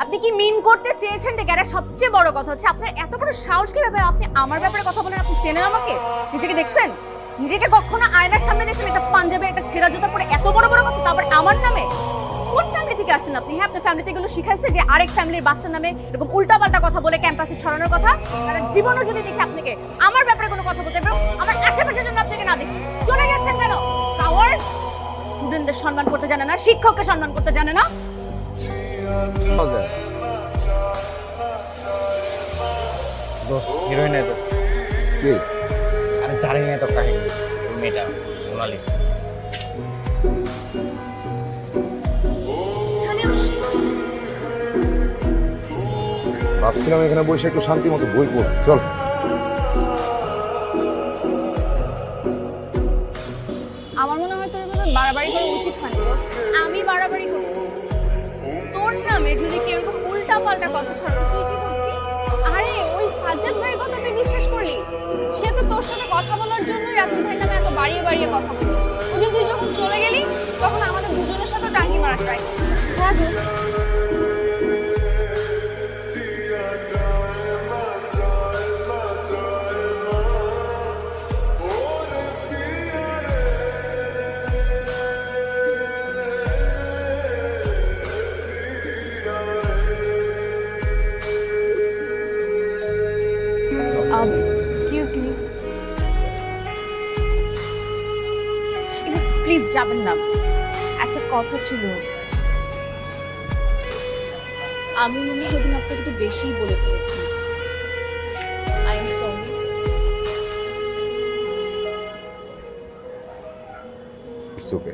আপনি কি মিন করতে চেয়েছেন ডেকে? আর সবচেয়ে বড় কথা হচ্ছে আপনার এত বড় সাহস কিভাবে আপনি আমার ব্যাপারে কথা বলেন? আপনি চেনেন আমাকে? নিজেকে দেখছেন? নিজেকে কখনো আয়নার সামনে দেখছেন? একটা পাঞ্জাবি একটা ছেঁড়া জুতা পরে এত বড় বড় কথা, তারপর আমার নামে? কোন ফ্যামিলি থেকে আসছেন আপনি? হ্যাঁ, আপনার ফ্যামিলিতে এগুলো শিখাইছে যে আরেক ফ্যামিলির বাচ্চার নামে এরকম উল্টাপাল্টা কথা বলে ক্যাম্পাসে ছড়ানোর কথা? আর জীবনও যদি দেখি আপনাকে আমার ব্যাপারে কোনো কথা বলতে এবং আমার আশেপাশের জন্য আপনাকে না দেখি, চলে গেছেন কেন? কাওয়ার্ড! স্টুডেন্টদের সম্মান করতে জানে না, শিক্ষককে সম্মান করতে জানে না। দোস্ত হিরোইন আইতাছে। কে? আমি জানি না তো কাহিনী। ওই মেয়েটা মোনালিসা। ভাবছিলাম এখানে বসে একটু শান্তি মতো বই পড়। চল। আমার মনে হয় তোর এভাবে বাড়াবাড়ি করা উচিত হয়নি দোস্ত। আমি বাড়াবাড়ি করছি? তোর নামে যদি কেউ এরকম উল্টা পাল্টা কথা ছড়াতো তুই কি করবি? আরে ওই সাজ্জাদ ভাইয়ের কথা তুই বিশ্বাস করলি? সে তো তোর সাথে কথা বলার জন্যই রাতুল ভাইয়ের নামে এত বাড়িয়ে বাড়িয়ে কথা বলতো। ওদিন তুই যখন চলে গেলি তখন আমাদের দুজনের সাথে টাঙ্কি মারা ট্রাই করছে। হ্যাঁ দোস্ত। এক্সকিউজ মি, প্লিজ যাবেন না। একটা কথা ছিল, আমি মনে হয় ওদিন আপনাকে একটু বেশিই বলে ফেলেছি। I am sorry. It's okay.